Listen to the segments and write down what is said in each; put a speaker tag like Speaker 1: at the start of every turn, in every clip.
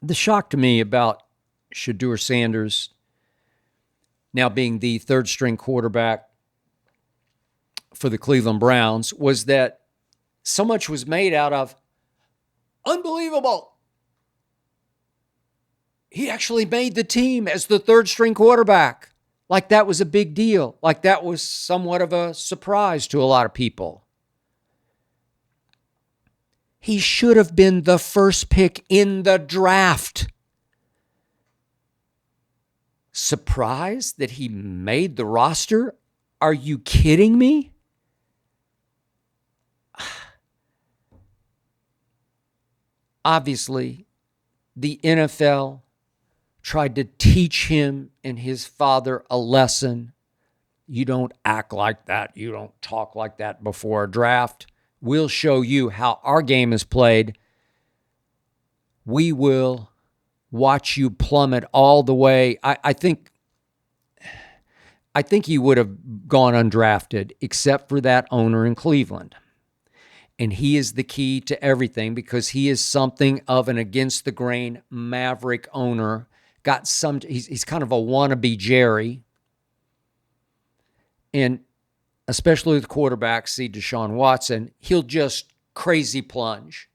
Speaker 1: The shock to me about Shedeur Sanders now being the third string quarterback for the Cleveland Browns was that so much was made out of unbelievable. He actually made the team as the third string quarterback. Like that was a big deal. Like that was somewhat of a surprise to a lot of people. He should have been the first pick in the draft. Surprised that he made the roster? Are you kidding me? Obviously, the NFL tried to teach him and his father a lesson. You don't act like that. You don't talk like that before a draft. We'll show you how our game is played. We will watch you plummet all the way. I think he would have gone undrafted except for that owner in Cleveland. And he is the key to everything because he is something of an against the grain maverick owner. He's kind of a wannabe Jerry. And especially with quarterbacks, see Deshaun Watson, he'll just crazy plunge.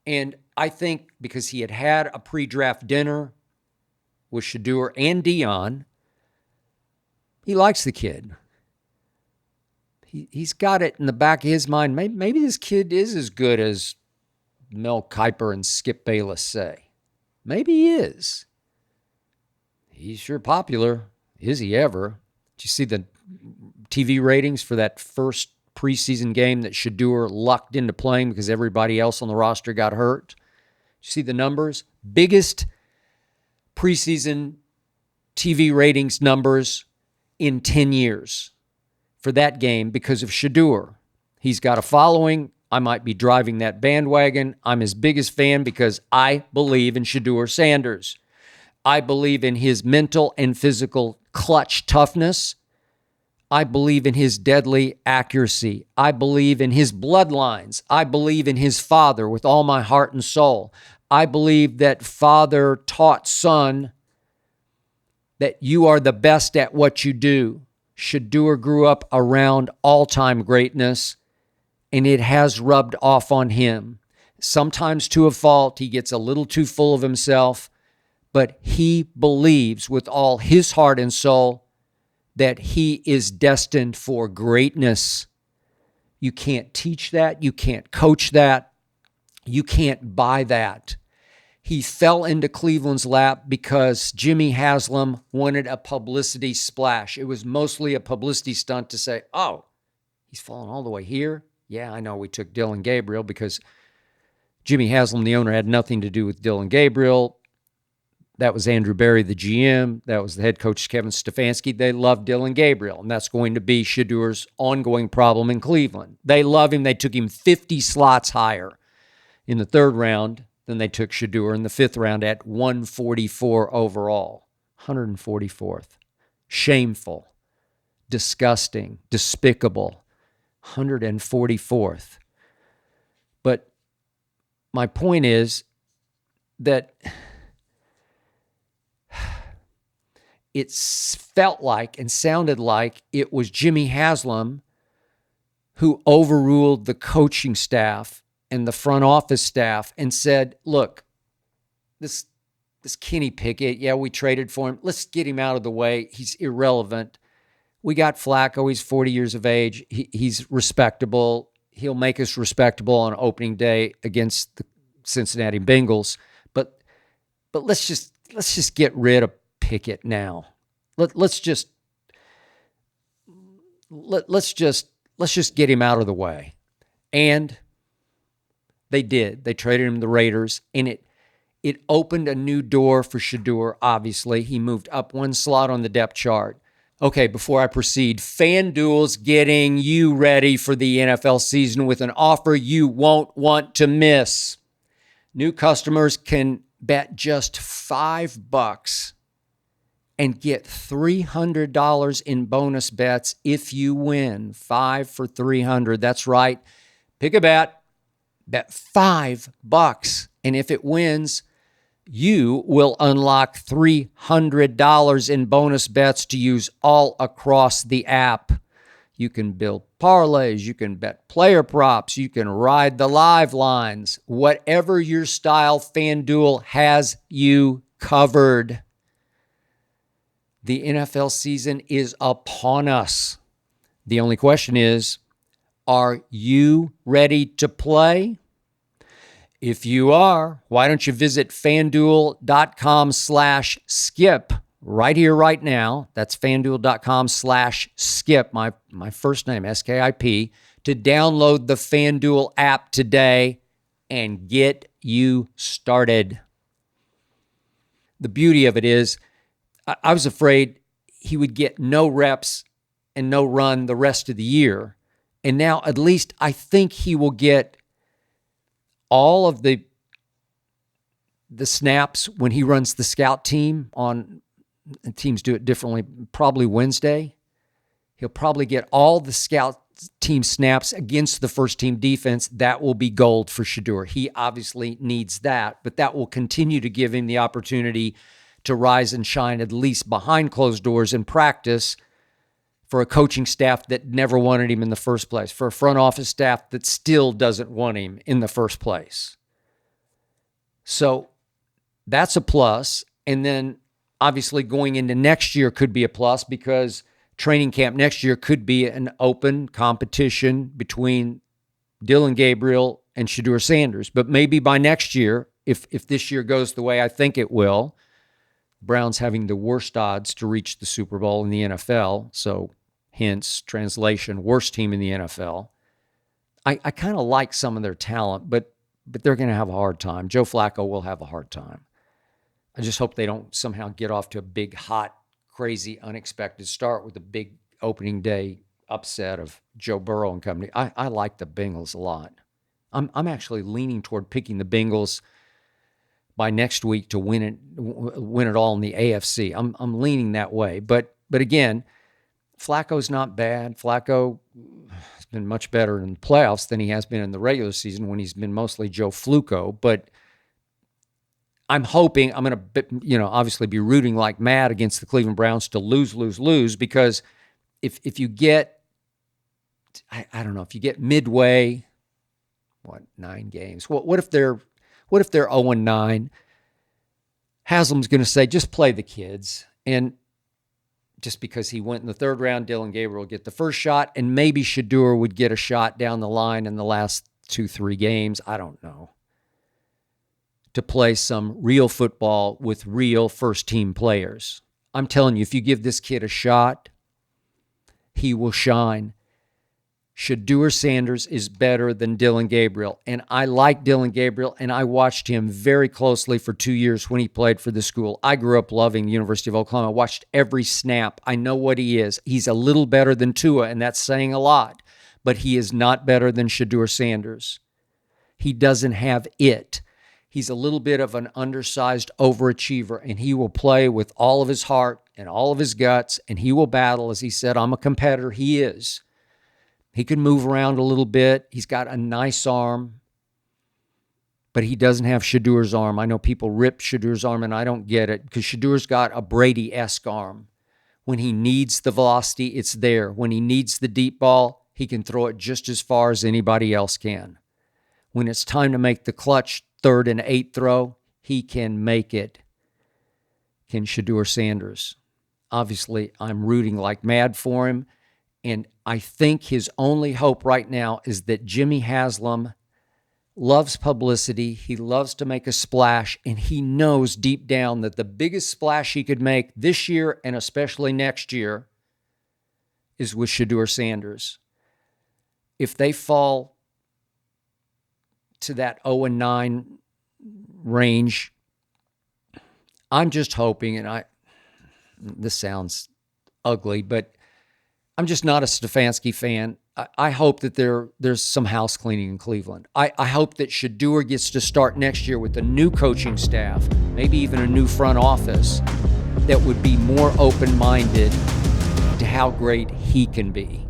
Speaker 1: And I think because he had a pre-draft dinner with Shedeur and Dion, he likes the kid. He's got it in the back of his mind. Maybe this kid is as good as Mel Kiper and Skip Bayless say. Maybe he is. He's sure popular. Is he ever? Did you see the TV ratings for that first preseason game that Shedeur lucked into playing because everybody else on the roster got hurt? Did you see the numbers? Biggest preseason TV ratings numbers in 10 years for that game because of Shedeur. He's got a following. I might be driving that bandwagon. I'm his biggest fan because I believe in Shedeur Sanders. I believe in his mental and physical clutch toughness. I believe in his deadly accuracy. I believe in his bloodlines. I believe in his father with all my heart and soul. I believe that father taught son that you are the best at what you do. Shedeur grew up around all-time greatness, and it has rubbed off on him. Sometimes to a fault, he gets a little too full of himself, but he believes with all his heart and soul that he is destined for greatness. You can't teach that. You can't coach that. You can't buy that. He fell into Cleveland's lap because Jimmy Haslam wanted a publicity splash. It was mostly a publicity stunt to say, oh, he's fallen all the way here. Yeah, I know we took Dylan Gabriel because Jimmy Haslam, the owner, had nothing to do with Dylan Gabriel. That was Andrew Berry, the GM. That was the head coach, Kevin Stefanski. They love Dylan Gabriel, and that's going to be Shedeur's ongoing problem in Cleveland. They love him. They took him 50 slots higher in the third round than they took Shedeur in the fifth round at 144 overall. 144th. Shameful. Disgusting. Despicable. 144th. But my point is that it felt like and sounded like it was Jimmy Haslam who overruled the coaching staff and the front office staff and said, look, this Kenny Pickett, yeah, we traded for him. Let's get him out of the way. He's irrelevant. We got Flacco. He's 40 years of age. He's respectable. He'll make us respectable on opening day against the Cincinnati Bengals. But let's just get rid of Pickett now. Let's just get him out of the way. And they did. They traded him to the Raiders, and it opened a new door for Shedeur, obviously. He moved up one slot on the depth chart. Okay, before I proceed, FanDuel's getting you ready for the NFL season with an offer you won't want to miss. New customers can bet just $5 and get $300 in bonus bets if you win. 5 for $300. That's right. Pick a bet. Bet $5. And if it wins, you will unlock $300 in bonus bets to use all across the app. You can build parlays, you can bet player props, you can ride the live lines. Whatever your style, FanDuel has you covered. The NFL season is upon us. The only question is, are you ready to play? If you are, why don't you visit FanDuel.com/skip right here, right now. That's FanDuel.com/skip, my first name, SKIP, to download the FanDuel app today and get you started. The beauty of it is, I was afraid he would get no reps and no run the rest of the year. And now at least I think he will get all of the snaps when he runs the scout team on, teams do it differently, probably Wednesday. He'll probably get all the scout team snaps against the first team defense. That will be gold for Shedeur. He obviously needs that, but that will continue to give him the opportunity to rise and shine, at least behind closed doors in practice, for a coaching staff that never wanted him in the first place, for a front office staff that still doesn't want him in the first place. So that's a plus. And then obviously going into next year could be a plus, because training camp next year could be an open competition between Dillon Gabriel and Shedeur Sanders. But maybe by next year, if this year goes the way I think it will, Browns having the worst odds to reach the Super Bowl in the NFL, so hence, translation, worst team in the NFL. I kind of like some of their talent, but they're going to have a hard time. Joe Flacco will have a hard time. I just hope they don't somehow get off to a big, hot, crazy, unexpected start with a big opening day upset of Joe Burrow and company. I like the Bengals a lot. I'm actually leaning toward picking the Bengals by next week to win it all in the AFC. I'm leaning that way. But again, Flacco's not bad. Flacco has been much better in the playoffs than he has been in the regular season, when he's been mostly Joe Fluco. But I'm hoping, I'm going to, obviously be rooting like mad against the Cleveland Browns to lose, because if you get, I don't know, if you get midway, 9 games? What if they're 0-9? Haslam's going to say, just play the kids. And just because he went in the third round, Dillon Gabriel will get the first shot, and maybe Shedeur would get a shot down the line in the last 2-3 games. I don't know. To play some real football with real first-team players. I'm telling you, if you give this kid a shot, he will shine. Shedeur Sanders is better than Dillon Gabriel. And I like Dillon Gabriel, and I watched him very closely for 2 years when he played for the school. I grew up loving the University of Oklahoma. I watched every snap. I know what he is. He's a little better than Tua, and that's saying a lot. But he is not better than Shedeur Sanders. He doesn't have it. He's a little bit of an undersized overachiever, and he will play with all of his heart and all of his guts, and he will battle. As he said, I'm a competitor. He is. He can move around a little bit. He's got a nice arm, but he doesn't have Shedeur's arm. I know people rip Shedeur's arm, and I don't get it, because Shedeur's got a Brady-esque arm. When he needs the velocity, it's there. When he needs the deep ball, he can throw it just as far as anybody else can. When it's time to make the clutch 3rd and 8 throw, he can make it. Can Shedeur Sanders? Obviously, I'm rooting like mad for him. And I think his only hope right now is that Jimmy Haslam loves publicity. He loves to make a splash, and he knows deep down that the biggest splash he could make this year, and especially next year, is with Shedeur Sanders. If they fall to that 0-9 range, I'm just hoping, and this sounds ugly, but I'm just not a Stefanski fan. I hope that there's some house cleaning in Cleveland. I hope that Shedeur gets to start next year with a new coaching staff, maybe even a new front office, that would be more open-minded to how great he can be.